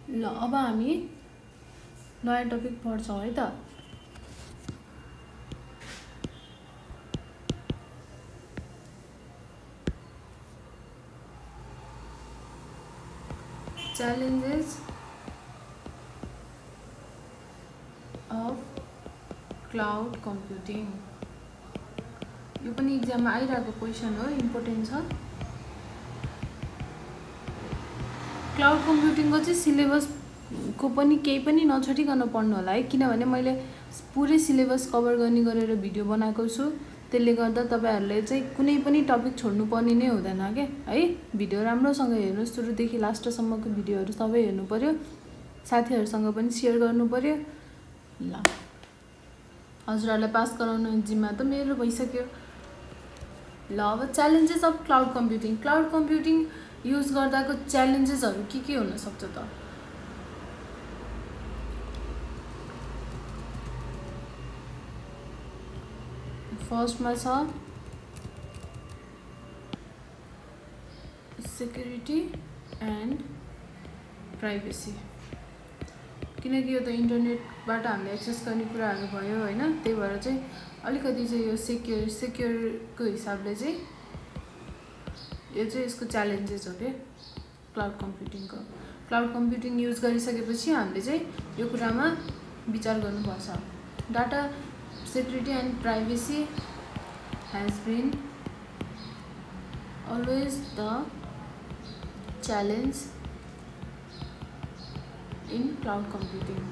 ल अब हामी नयाँ टपिक पढ्छौँ है त। Challenges of cloud computing। यो पनि एक्जाममा आइरहेको क्वेसन हो, इम्पोर्टेन्ट छ। क्लाउड कम्प्युटिङको चाहिँ सिलेबसको पनि केही पनि नछोडिकन पढ्नु होला है, किनभने मैले पुरै सिलेबस कभर गर्ने गरेर भिडियो बनाएको छु। त्यसले गर्दा तपाईहरुले चाहिँ कुनै पनि टपिक छोड्नु पर्ने नै हुँदैन के है। भिडियो राम्रोसँग हेर्नुस्, सुरुदेखि लास्टसम्मको भिडियोहरु सबै हेर्नु पर्यो, साथीहरुसँग पनि शेयर गर्नु पर्यो। ल हजुरहरुलाई पास गराउनु जिम्मा त मेरो भइसक्यो। ल अब challenges of cloud computing. Cloud computing use गर्दाको च्यालेन्जेसहरु के हुन सक्छ त? फर्स्टमा छ सिक्युरिटी एन्ड प्राइभेसी, किनकि यो त इन्टरनेटबाट हामीले एक्सेस गर्ने कुराहरु भयो हैन। त्यही भएर चाहिँ अलिकति चाहिँ यो सेक्युरको हिसाबले चाहिँ यो चाहिँ यसको च्यालेन्जेस हो के क्लाउड कम्प्युटिङको। क्लाउड कम्प्युटिङ युज गरिसकेपछि हामीले चाहिँ यो कुरामा विचार गर्नुपर्छ। Data security and privacy has been always the challenge in cloud computing.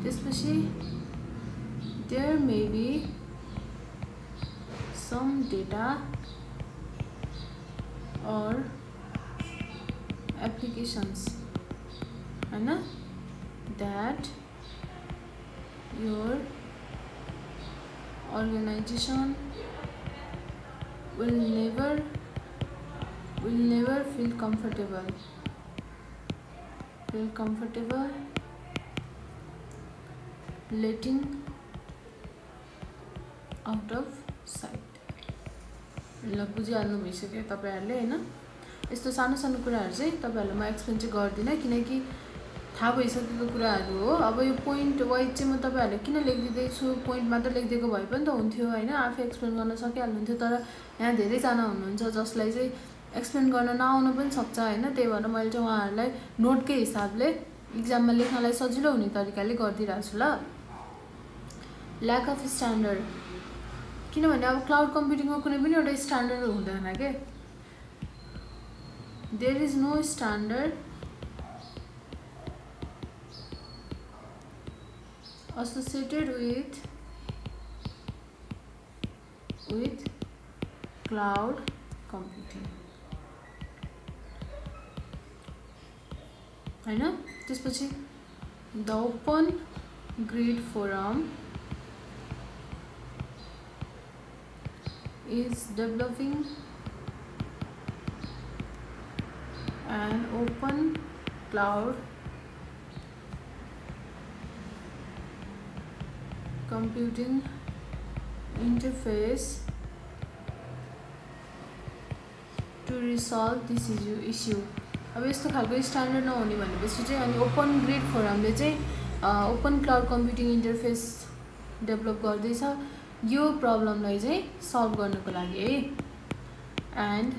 त्यसपछि there may be some data or applications that your organization will never feel comfortable letting out of sight। ल बुझिहाल्नु भइसक्यो तपाईहरुले हैन। यस्तो सानो सानो कुराहरु चाहिँ तपाईहरुलाई म एक्सप्लेन चाहिँ गर्दिन, किनकि थाहा भइसकेको कुराहरु हो। अब यो पोइन्ट वाइज चाहिँ म तपाईहरुलाई किन लेखिदिदै छु, पोइन्ट मात्र लेखिदिएको भए पनि त हुन्थ्यो हैन, आफै एक्सप्लेन गर्न सकिहाल्नुहुन्थ्यो। तर यहाँ धेरै जना हुनुहुन्छ जसलाई चाहिँ एक्सप्लेन गर्न नआउन पनि सक्छ हैन। त्यही भएर मैले चाहिँ उहाँहरुलाई नोटकै हिसाबले एक्जाममा लेख्नलाई सजिलो हुने तरिकाले गर्दिरहेको छु। ल ल्याक अफ स्ट्यान्डर्ड, किनभने अब क्लाउड कम्प्युटिङमा कुनै पनि एउटा स्ट्यान्डर्ड हुँदैन के। There is no standard associated with cloud computing हैन। त्यसपछि the open grid forum is developing an open cloud computing interface to resolve this issue। अब यस्तो खालको स्ट्यान्डर्ड नहुने भनेपछि चाहिँ अनि ओपन ग्रिड फोरमले चाहिँ open cloud computing interface develop गर्दैछ यो प्रब्लमलाई चाहिँ सल्भ गर्नको लागि है। And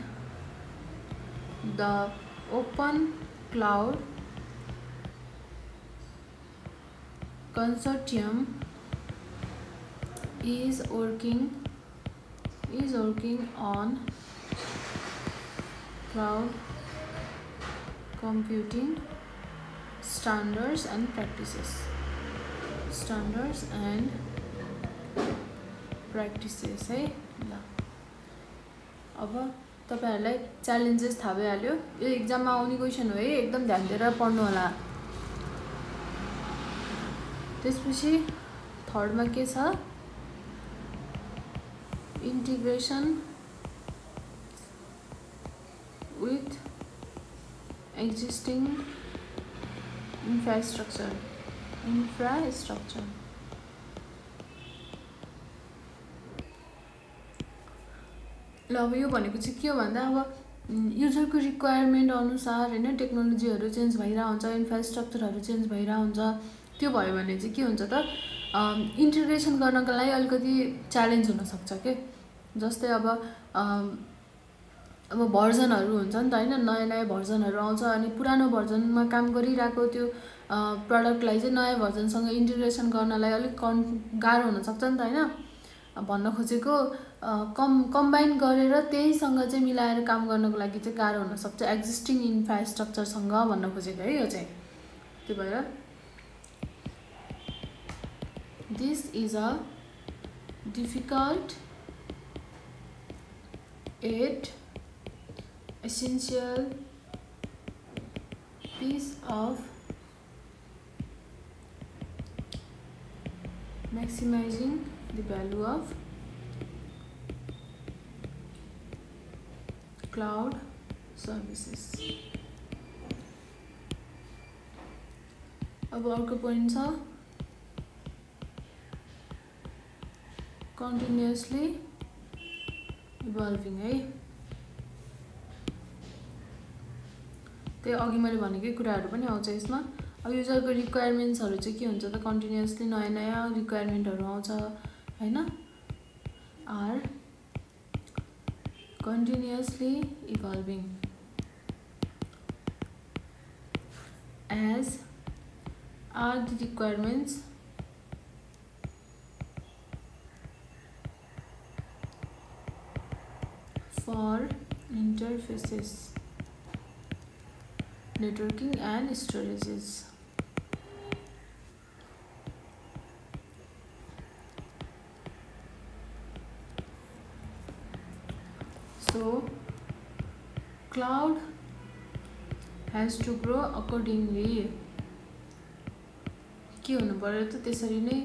the open cloud consortium is working on cloud computing standards and practices है। ल अब तपाईहरुलाई च्यालेन्जेस थाहा भइहाल्यो। यो एक्जाममा आउने क्वेशन हो है, एकदम ध्यान दिएर पढ्नु होला। त्यसपछि थर्डमा के छ, integration with existing infrastructure ल अब यो भनेको चाहिँ के हो भन्दा अब युजरको रिक्वायरमेन्ट अनुसार होइन टेक्नोलोजीहरू चेन्ज भइरहेको हुन्छ, इन्फ्रास्ट्रक्चरहरू चेन्ज भइरहेको हुन्छ। त्यो भयो भने चाहिँ के हुन्छ त इन्टिग्रेसन गर्नको लागि अलिकति च्यालेन्ज हुनसक्छ के। जस्तै अब भर्जनहरू हुन्छ नि त होइन, नयाँ नयाँ भर्जनहरू आउँछ अनि पुरानो भर्जनमा काम गरिरहेको त्यो प्रडक्टलाई चाहिँ नयाँ भर्जनसँग इन्टिग्रेसन गर्नलाई अलिक गाह्रो हुनसक्छ नि त होइन। भन्न खोजेको कम्बाइन गरेर त्यहीसँग चाहिँ मिलाएर काम गर्नको लागि चाहिँ गाह्रो हुनसक्छ एक्जिस्टिङ इन्फ्रास्ट्रक्चरसँग भन्न खोजेको है यो चाहिँ। त्यो भएर this is a difficult yet essential piece of maximizing the value of cloud services। अब अर्को पोइन्ट छ कन्टिन्युअसली इभल्भिङ है। त्यही अघि मैले भनेकै कुराहरू पनि आउँछ यसमा। अब युजरको रिक्वायरमेन्ट्सहरू चाहिँ के हुन्छ त कन्टिन्युअसली नयाँ नयाँ रिक्वायरमेन्टहरू आउँछ होइन। Are continuously evolving as are the requirements for interfaces, networking and storages। So cloud has to grow accordingly। के हुनु पर्यो त त्यसरी नै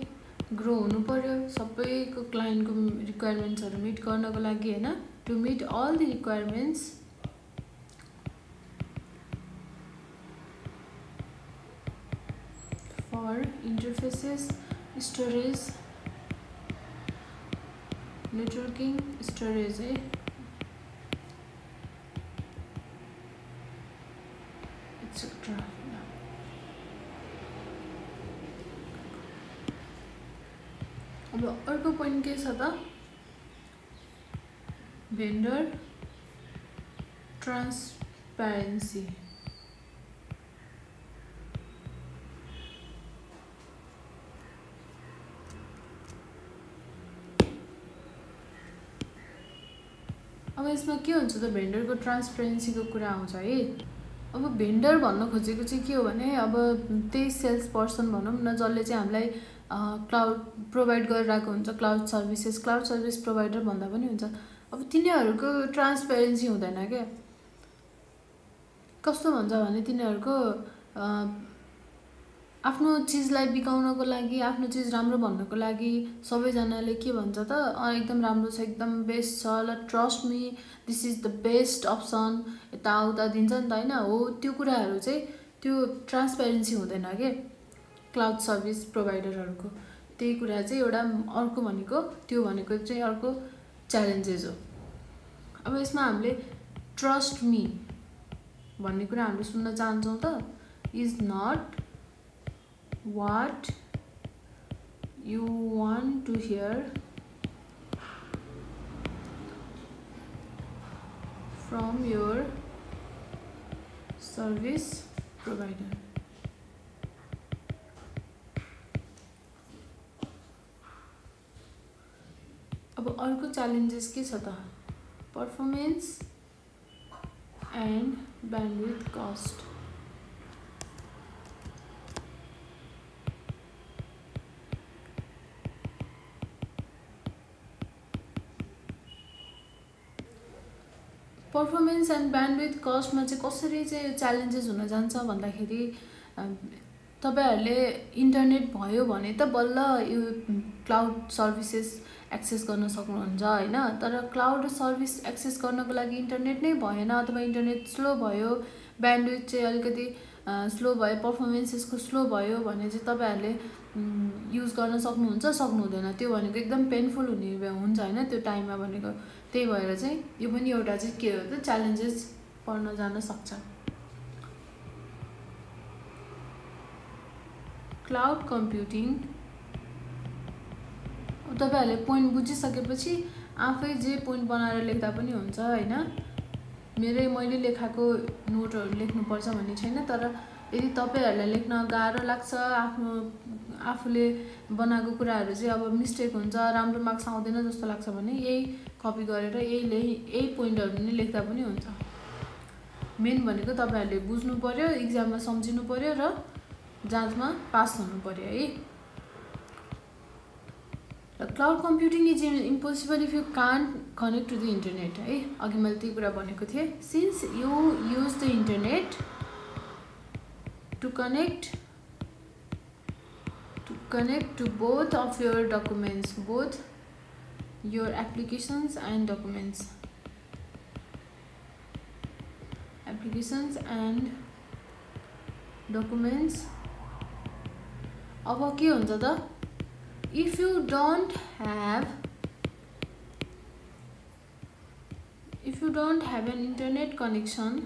ग्रो हुनु पर्यो सबैको क्लाइन्टको रिक्वायरमेन्ट्सहरू मिट गर्नको लागि हैन। To meet all the requirements for interfaces, storage, networking, storage etc। अब अर्को पोइन्ट के छ त vendor transparency। अब यसमा के हुन्छ त भेन्डरको ट्रान्सपेरेन्सीको कुरा आउँछ है। अब भेन्डर भन्न खोजेको चाहिँ के हो भने अब त्यही सेल्स पर्सन भनौँ न जसले चाहिँ हामीलाई क्लाउड प्रोभाइड गरिरहेको हुन्छ क्लाउड सर्भिस प्रोभाइडर भन्दा पनि हुन्छ। अब तिनीहरूको ट्रान्सपेरेन्सी हुँदैन क्या। कस्तो भन्छ भने तिनीहरूको आफ्नो चिजलाई बिकाउनको लागि आफ्नो चिज राम्रो भन्नको लागि सबैजनाले के भन्छ त एकदम राम्रो छ एकदम बेस्ट छ ल trust me this is the best option यताउता दिन्छ नि त होइन। हो त्यो कुराहरू चाहिँ त्यो ट्रान्सपेरेन्सी हुँदैन के क्लाउड सर्भिस प्रोभाइडरहरूको। त्यही कुरा चाहिँ एउटा अर्को भनेको त्यो भनेको चाहिँ अर्को च्यालेन्जेस हो। अब यसमा हामीले ट्रस्ट मी भन्ने कुरा हामीले सुन्न चाहन्छौँ त is not what you want to hear from your service provider। अब अर्को च्यालेन्जेस के छ त performance and bandwidth cost. Performance and bandwidth कस्टमा चाहिँ कसरी चाहिँ च्यालेन्जेस हुन जान्छ भन्दाखेरि तपाईहरुले इन्टरनेट भयो भने त बल्ल यो क्लाउड सर्भिसेस एक्सेस गर्न सक्नुहुन्छ हैन। तर क्लाउड सर्भिस एक्सेस गर्नको लागि इन्टरनेट नै भएन अथवा इन्टरनेट स्लो भयो ब्यान्डविड्थ चाहिँ अलिकति स्लो भयो पर्फर्मेन्स यसको स्लो भयो भने चाहिँ तपाईहरुले युज गर्न सक्नुहुन्छ सक्नुहुँदैन त्यो भनेको एकदम पेनफुल हुने हुन्छ हैन त्यो टाइममा भनेको त्यही भएर चाहिँ यो पनि एउटा चाहिँ के हो त च्यालेन्जेस पर्न जान सक्छ क्लाउड कम्प्युटिङ तपाईहरुले पोइन्ट बुझिसकेपछि आफै जे पोइन्ट बनाएर लेख्दा पनि हुन्छ हैन मैले लेखाको नोटहरु लेख्नु पर्छ भन्ने छैन तर यदि तपाईहरुलाई लेख्न गाह्रो लाग्छ आफूले बनाएको कुराहरु चाहिँ अब मिस्टेक हुन्छ राम्रो मार्क्स आउँदैन जस्तो लाग्छ भने यही कपी गरेर यही पोइन्टहरु नि लेख्दा पनि हुन्छ मेन भनेको तपाईहरुले बुझ्नु पर्यो एक्जाममा सम्झिनु पर्यो र जाँचमा पास हुनु पर्यो है cloud computing is impossible if you can't connect to the internet है अघि मैले त्यही कुरा भनेको थिएँ since you use the internet to connect to both of your documents, both your applications and documents, अब के हुन्छ त if you don't have an internet connection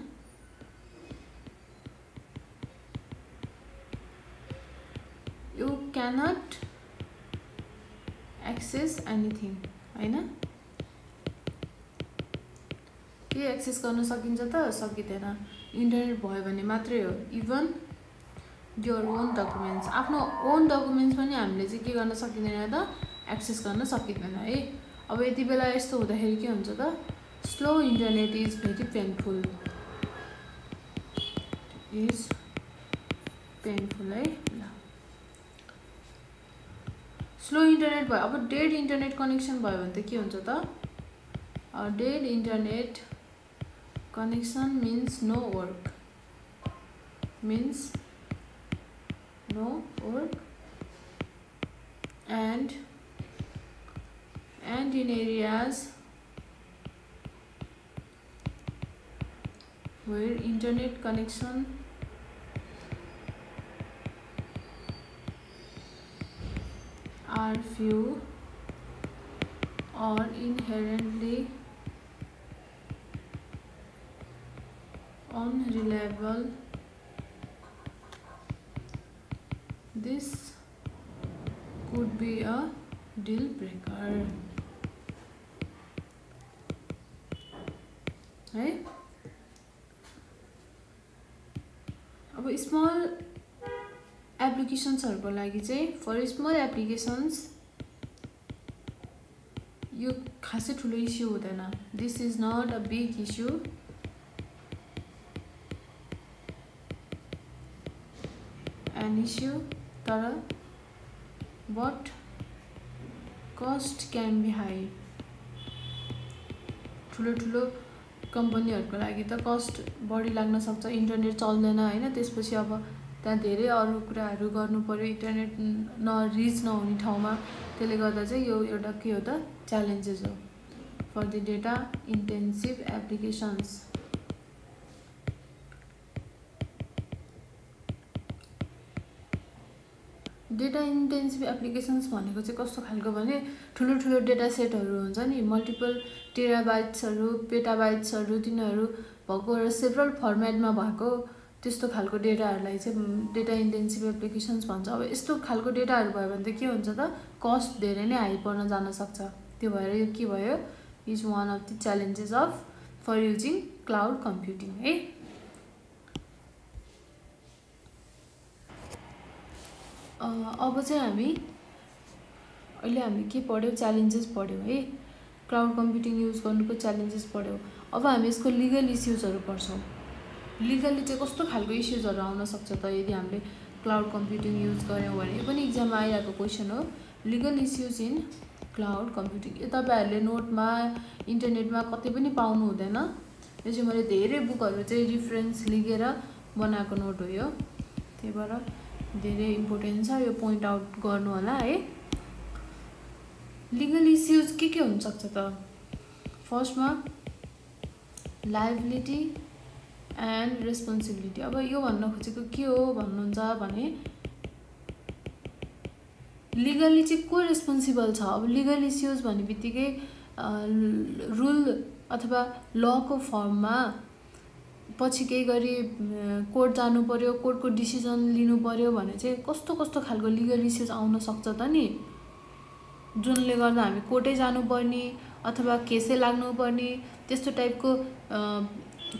you cannot access anything हैन के एक्सेस गर्न सकिन्छ त सकिदैन इन्टरनेट भयो भने मात्रै हो इभन योर ओन डकुमेन्ट्स आफ्नो ओन डकुमेन्ट्स पनि हामीले चाहिँ के गर्न सकिदैन त एक्सेस गर्न सकिदैन है अब यति बेला यस्तो हुँदाखेरि के हुन्छ त slow internet is very painful है स्लो इन्टरनेट भयो अब डेड इन्टरनेट कनेक्सन भयो भने त के हुन्छ त dead internet connection means no work and in areas where internet connection are few or inherently unreliable, this could be a deal breaker. है अब स्मल एप्लिकेशन्सहरुको लागि चाहिँ फर स्मल एप्लिकेशन्स यो खासै ठुलो इस्यु हुँदैन this is not a big issue an issue तर but cost can be high ठुलो कम्पनीहरुको लागि त कस्ट बढी लाग्न सक्छ इन्टरनेट चल्दैन हैन त्यसपछि अब त्यहाँ धेरै अरु कुराहरु गर्नु पर्यो इन्टरनेट रिच नहुने ठाउँमा त्यसले गर्दा चाहिँ यो एउटा के हो त च्यालेन्जेस हो for the data intensive applications data intensive applications भनेको चाहिँ कस्तो खालको भने ठुलो डेटा सेटहरु हुन्छ नि मल्टिपल टेराबाइट्सहरु पेटाबाइट्सहरु तिनीहरु भएको र सेभरल फर्मेटमा भएको त्यस्तो खालको डेटाहरुलाई चाहिँ डेटा इन्टेन्सिभ एप्लिकेशन्स भन्छ अब यस्तो खालको डेटाहरु भयो भने त के हुन्छ त कस्ट धेरै नै हाई पर्न जान सक्छ त्यो भएर यो के भयो is one of the challenges of for using cloud computing है अब चाहिँ अहिले हामी के पढ्यौ च्यालेन्जेस पढ्यौ है क्लाउड कम्प्युटिङ युज गर्नुको च्यालेन्जेस पढ्यौ अब हामी यसको लिगल इस्युजहरु पढ्छौं लिगली चाहिँ कस्तो खालको इस्युजहरु आउन सक्छ त यदि हामीले क्लाउड कम्प्युटिङ युज गर्यौं भने यो पनि एक्जाममा आइरहेको क्वेशन हो legal issues in cloud computing यो तपाईहरुले नोटमा इन्टरनेटमा कतै पनि पाउनु हुँदैन यो चाहिँ मैले धेरै बुकहरु चाहिँ रेफरेन्स लिएर बनाएको नोट हो यो त्यही भएर धेरै इम्पोर्टेन्ट छ यो पोइन्ट आउट गर्नु होला है लिगल इस्युज के हुन सक्छ त फर्स्टमा लायबिलिटी एन्ड रेस्पोन्सिबिलिटी अब यो भन्न खोजेको के हो भन्नुहुन्छ भने लिगली चाहिँ को रेस्पोन्सिबल छ। अब लिगल इस्युज भन्ने बित्तिकै रुल अथवा लको फर्ममा पछि केही गरी कोर्ट जानु पर्यो, कोर्टको डिसिजन लिनु पर्यो भने चाहिँ कस्तो कस्तो खालको लिगल इस्युज आउन सक्छ त नि, जुनले गर्दा हामी कोर्टै जानुपर्ने अथवा केसै लाग्नुपर्ने त्यस्तो टाइपको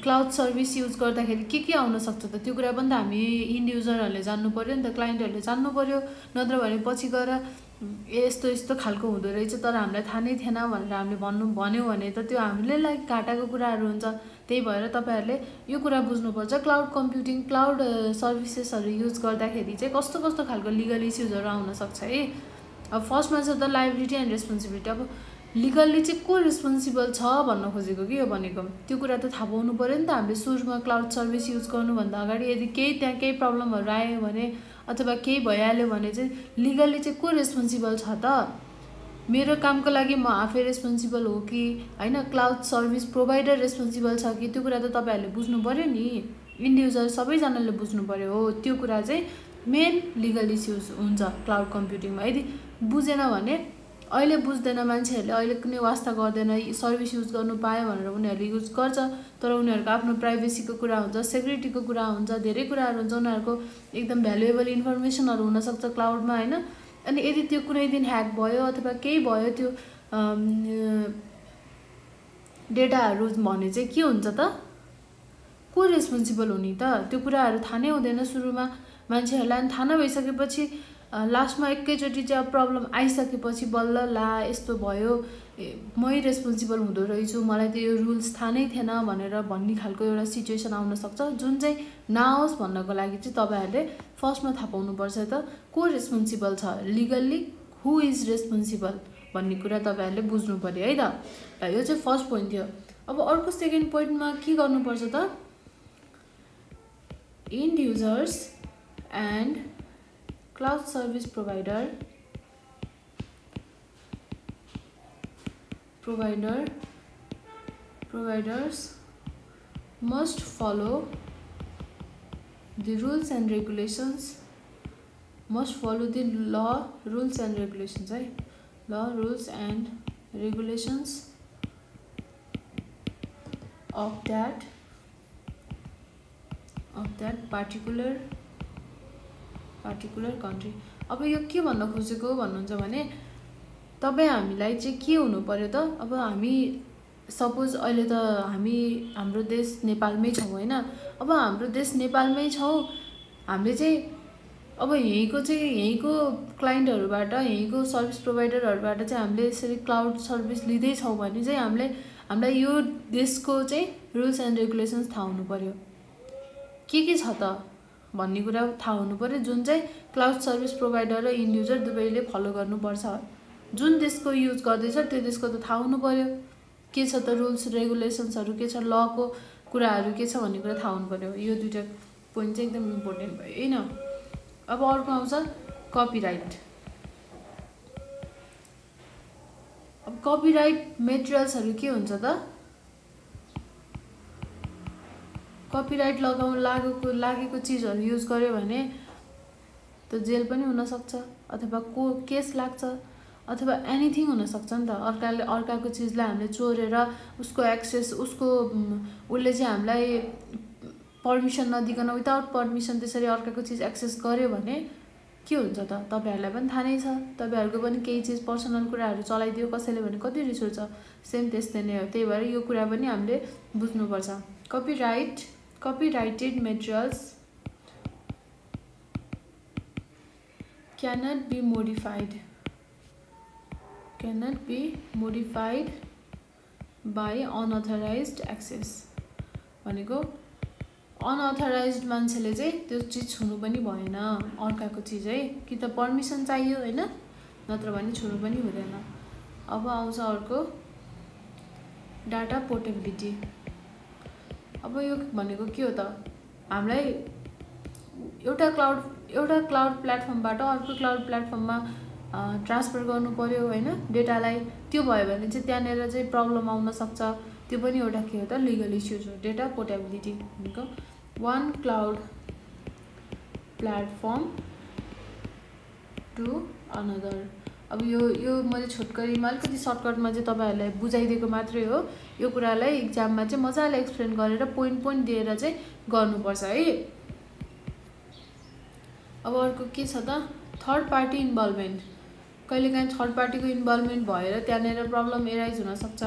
क्लाउड सर्भिस युज गर्दाखेरि के आउन सक्छ त, त्यो कुरा पनि त हामी इन्ड युजरहरूले जान्नु पर्यो नि त, क्लाइन्टहरूले जान्नु पर्यो। नत्र भने पछि गएर यस्तो यस्तो खालको हुँदो रहेछ तर हामीलाई थाहा नै थिएन भनेर हामीले भन्यो भने त त्यो हामीलाई घाटाको कुराहरू हुन्छ। त्यही भएर तपाईँहरूले यो कुरा बुझ्नुपर्छ, क्लाउड कम्प्युटिङ क्लाउड सर्भिसेसहरू युज गर्दाखेरि चाहिँ कस्तो कस्तो खालको लिगल इस्युजहरू आउन सक्छ है। अब फर्स्टमा छ त लायबिलिटी एन्ड रेस्पोन्सिबिलिटी। अब लिगल्ली चाहिँ को रेस्पोन्सिबल छ भन्न खोजेको कि यो भनेको, त्यो कुरा त थाहा पाउनु पऱ्यो नि त हामीले सुरुमा क्लाउड सर्भिस युज गर्नुभन्दा अगाडि। यदि त्यहाँ केही प्रब्लमहरू आयो भने अथवा केही भइहाल्यो भने चाहिँ लिगल्ली चाहिँ को रेस्पोन्सिबल छ त, मेरो कामको लागि म आफै रेस्पोन्सिबल हो कि होइन, क्लाउड सर्भिस प्रोभाइडर रेस्पोन्सिबल छ कि, त्यो कुरा त तपाईँहरूले बुझ्नु पऱ्यो नि, इन्ड युजर सबैजनाले बुझ्नु पऱ्यो हो। त्यो कुरा चाहिँ मेन लिगल इस्युज हुन्छ क्लाउड कम्प्युटिङमा। यदि बुझेन भने अहिले बुझ्दैन मान्छेहरूले, अहिले कुनै वास्ता गर्दैन, सर्भिस युज गर्नु पायो भनेर उनीहरूले युज गर्छ, तर उनीहरूको आफ्नो प्राइभेसीको कुरा हुन्छ, सेक्युरिटीको कुरा हुन्छ, धेरै कुराहरू हुन्छ, उनीहरूको एकदम भ्यालुएबल इन्फर्मेसनहरू हुनसक्छ क्लाउडमा होइन। अनि यदि त्यो कुनै दिन ह्याक भयो अथवा केही भयो त्यो डेटाहरू भने चाहिँ के हुन्छ त, को रेस्पोन्सिबल हुने त, त्यो कुराहरू थाहा नै हुँदैन सुरुमा मान्छेहरूलाई। अनि थाहा नभइसकेपछि लास्टमा एकैचोटि चाहिँ अब प्रब्लम आइसकेपछि बल्ल ला यस्तो भयो, मै रेस्पोन्सिबल हुँदो रहेछु, मलाई त यो रुल्स थाहा नै थिएन भनेर भन्ने खालको एउटा सिचुएसन आउन सक्छ, जुन चाहिँ नआओस् भन्नको लागि चाहिँ तपाईँहरूले फर्स्टमा थाहा पाउनुपर्छ त को रेस्पोन्सिबल छ, लिगल्ली हु इज रेस्पोन्सिबल भन्ने कुरा तपाईँहरूले बुझ्नु पऱ्यो है त। यो चाहिँ फर्स्ट पोइन्ट थियो। अब अर्को सेकेन्ड पोइन्टमा के गर्नुपर्छ त, end users and cloud service providers must follow the rules and regulations, must follow the law, rules and regulations है, law, rules and regulations of that particular country। अब यो के भन्न खोजेको भन्नुहुन्छ भने तपाईँ हामीलाई चाहिँ के हुनु पर्यो त, अब हामी सपोज अहिले त हाम्रो देश नेपालमै छौँ होइन, अब हाम्रो देश नेपालमै छौँ, हामीले चाहिँ अब यहीँको क्लाइन्टहरूबाट, यहीँको सर्भिस प्रोभाइडरहरूबाट चाहिँ हामीले यसरी क्लाउड सर्भिस लिँदैछौँ भने चाहिँ हामीलाई यो देशको चाहिँ रुल्स एन्ड रेगुलेसन्स थाहा हुनु पर्यो, के छ त भन्ने कुरा थाहा हुनु पर्यो, जुन चाहिँ क्लाउड सर्भिस प्रोभाइडर र इन्ड युजर दुवैले फलो गर्नुपर्छ। जुन देशको युज गर्दैछ त्यो देशको त थाहा हुनु पर्यो, के छ त रुल्स रेगुलेसन्सहरू के छ, लको कुराहरू के छ भन्ने कुरा थाहा हुनु पर्यो। यो दुईवटा पोइन्ट चाहिँ एकदम इम्पोर्टेन्ट भयो होइन। अब अर्को आउँछ कपिराइट। अब कपिराइट मेटेरियल्सहरू के हुन्छ त, कपिराइट लागेको चिजहरू युज गर्यो भने त जेल पनि हुनसक्छ अथवा केस लाग्छ अथवा एनिथिङ हुनसक्छ नि त। अर्काको चिजलाई हामीले चोरेर उसको एक्सेस उसले चाहिँ हामीलाई पर्मिसन नदिकन विदाउट पर्मिसन त्यसरी अर्काको चिज एक्सेस गर्यो भने के हुन्छ त, तपाईँहरूलाई पनि थाहा नै छ, तपाईँहरूको पनि केही चिज पर्सनल कुराहरू चलाइदियो कसैले भने कति रिस उठ्छ, सेम त्यस्तै नै हो। त्यही भएर यो कुरा पनि हामीले बुझ्नुपर्छ। Copyrighted materials cannot be modified by unauthorized access। भनेको अनअथराइज्ड मान्छेले चाहिँ त्यो चिज छुनु पनि भएन, अर्काको चिज है, कि त पर्मिसन चाहियो होइन, नत्र भने छुनु पनि हुँदैन। अब आउँछ अर्को डाटा पोर्टेबिलिटी। अब यो भनेको के हो त, हामीलाई एउटा क्लाउड प्लेटफर्मबाट अर्को क्लाउड प्लेटफर्ममा ट्रान्सफर गर्नु पर्यो होइन डेटालाई, त्यो भयो भने चाहिँ त्यहाँनिर चाहिँ प्रब्लम आउन सक्छ, त्यो पनि एउटा के हो त लिगल इस्युज हो। डेटा पोर्टेबिलिटी भनेको one cloud platform to another. अब यो मैले छोटकरीमा अलिकति सर्टकटमा चाहिँ तपाईँहरूलाई बुझाइदिएको मात्रै हो। यो कुरालाई इक्जाममा चाहिँ मजाले एक्सप्लेन गरेर पोइन्ट दिएर चाहिँ गर्नुपर्छ है। अब अर्को के छ त, थर्ड पार्टी इन्भल्भमेन्ट। कहिलेकाहीँ थर्ड पार्टीको इन्भल्भमेन्ट भएर त्यहाँनिर प्रब्लम एराइज हुनसक्छ,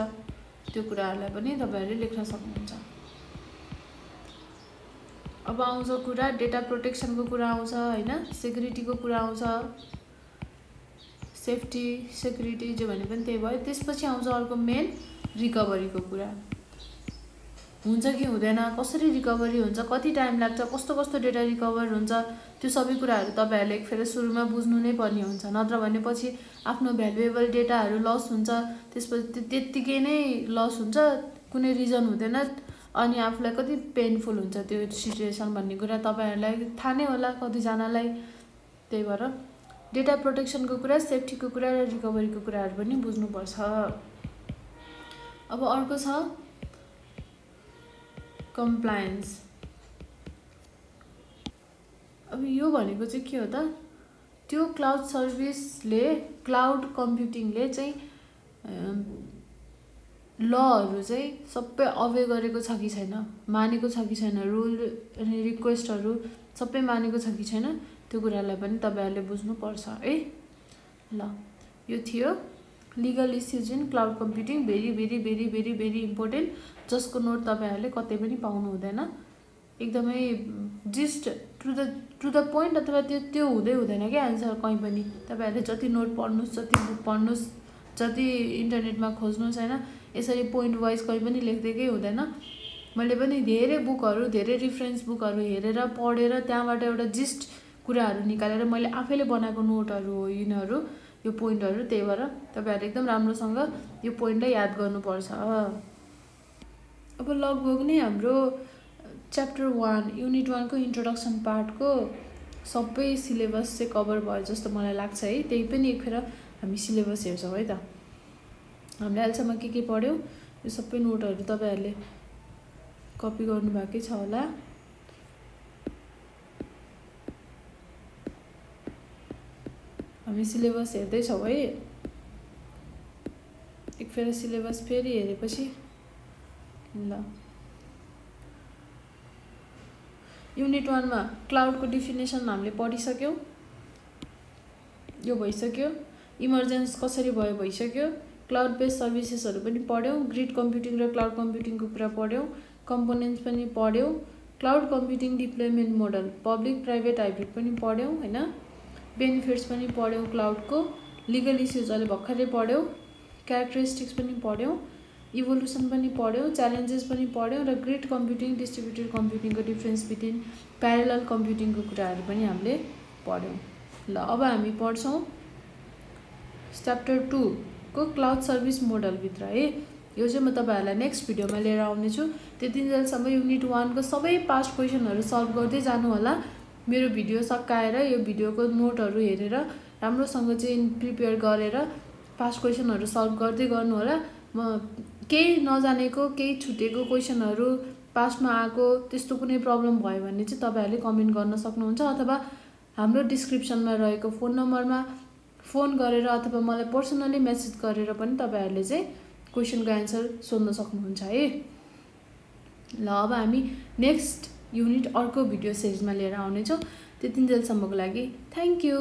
त्यो कुराहरूलाई पनि तपाईँहरूले लेख्न सक्नुहुन्छ। अब आउँछ कुरा डेटा प्रोटेक्सनको कुरा आउँछ होइन, सेक्युरिटीको कुरा आउँछ, सेफ्टी सेक्युरिटी जो भने पनि त्यही भयो। त्यसपछि आउँछ अर्को मेन रिकभरीको कुरा, हुन्छ कि हुँदैन, कसरी रिकभरी हुन्छ, कति टाइम लाग्छ, कस्तो कस्तो डेटा रिकभर हुन्छ, त्यो सबै कुराहरू तपाईँहरूले एकफेर सुरुमा बुझ्नु नै पर्ने हुन्छ। नत्र भने पछि आफ्नो भ्यालुएबल डेटाहरू लस हुन्छ, त्यसपछि त्यत्तिकै नै लस हुन्छ, कुनै रिजन हुँदैन, अनि आफूलाई कति पेनफुल हुन्छ त्यो सिचुएसन भन्ने कुरा तपाईँहरूलाई थाहा नै होला कतिजनालाई। त्यही भएर डेटा प्रोटेक्सनको कुरा, सेफ्टीको कुरा र रिकभरीको कुराहरू पनि बुझ्नुपर्छ। अब अर्को छ कम्प्लायन्स। अब यो भनेको चाहिँ के हो त, त्यो क्लाउड सर्भिसले, क्लाउड कम्प्युटिङले चाहिँ लहरू चाहिँ सबै अवे गरेको छ कि छैन, मानेको छ कि छैन, रुल अनि रिक्वेस्टहरू सबै मानेको छ कि छैन, त्यो कुरालाई पनि तपाईँहरूले बुझ्नुपर्छ है। ल यो थियो legal issues in cloud computing, very very very very very important, जसको नोट तपाईँहरूले कतै पनि पाउनु हुँदैन। एकदमै जिस्ट टु द पोइन्ट, अथवा त्यो हुँदै हुँदैन क्या एन्सर कहीँ पनि। तपाईँहरूले जति नोट पढ्नुहोस्, जति बुक पढ्नुहोस्, जति इन्टरनेटमा खोज्नुहोस् होइन, यसरी पोइन्ट वाइज कहीँ पनि लेख्दैकै हुँदैन। मैले पनि धेरै बुकहरू, धेरै रिफरेन्स बुकहरू हेरेर पढेर त्यहाँबाट एउटा जिस्ट कुराहरू निकालेर मैले आफैले बनाएको नोटहरू हो यिनीहरू, यो पोइन्टहरू। त्यही भएर तपाईँहरू एकदम राम्रोसँग यो पोइन्टलाई याद गर्नुपर्छ। अब लगभग नै हाम्रो च्याप्टर 1 युनिट 1 को इन्ट्रोडक्सन पार्टको सबै सिलेबस चाहिँ कभर भयो जस्तो मलाई लाग्छ है। त्यही पनि एकखेर हामी सिलेबस हेर्छौँ है त। हामीले अहिलेसम्म के पढ्यौँ, यो सबै नोटहरू तपाईँहरूले कपी गर्नुभएकै छ होला। हामी सिलेबस हेर्दैछौँ है। एकफेर सिलेबस फेरि हेरेपछि ल युनिट 1 मा क्लाउडको डिफिनेसन हामीले पढिसक्यौँ, यो भइसक्यो। इमर्जेन्स कसरी भयो भइसक्यो। क्लाउड बेस्ड सर्भिसेसहरू पनि पढ्यौँ, ग्रिड कम्प्युटिङ र क्लाउड कम्प्युटिङको कुरा पढ्यौँ, कम्पोनेन्ट्स पनि पढ्यौँ, cloud computing deployment model public private hybrid पनि पढ्यौँ होइन, बेनिफिट्स पनि पढ्यौँ क्लाउडको, लिगल इस्युज अहिले भर्खरै पढ्यौँ, क्यारेक्टरिस्टिक्स पनि पढ्यौँ, इभोल्युसन पनि पढ्यौँ, च्यालेन्जेस पनि पढ्यौँ, र ग्रिड कम्प्युटिङ डिस्ट्रिब्युटेड कम्प्युटिङको डिफ्रेन्स बिट्विन प्यारेलल कम्प्युटिङको कुराहरू पनि हामीले पढ्यौँ। ल अब हामी पढ्छौँ च्याप्टर 2 को क्लाउड सर्भिस मोडलभित्र है। यो चाहिँ म तपाईँहरूलाई नेक्स्ट भिडियोमा लिएर आउनेछु। त्यतिन्जेलसम्म युनिट 1 को सबै पास्ट क्वेसनहरू सल्भ गर्दै जानु होला। मेरो भिडियो सकाएर यो भिडियोको नोटहरू हेरेर राम्रोसँग चाहिँ प्रिपेयर गरेर पास्ट क्वेसनहरू सल्भ गर्दै गर्नु होला। म केही नजानेको, केही छुटेको क्वेसनहरू पास्टमा आएको त्यस्तो कुनै प्रब्लम भयो भने चाहिँ तपाईँहरूले कमेन्ट गर्न सक्नुहुन्छ, अथवा हाम्रो डिस्क्रिप्सनमा रहेको फोन नम्बरमा फोन गरेर अथवा मलाई पर्सनली मेसेज गरेर पनि तपाईँहरूले चाहिँ क्वेसनको एन्सर सोध्न सक्नुहुन्छ है। ल अब हामी नेक्स्ट युनिट अर्को भिडियो सिरिजमा लिएर आउनेछौँ। त्यतिन्जेलसम्मको लागि थ्याङ्क यू।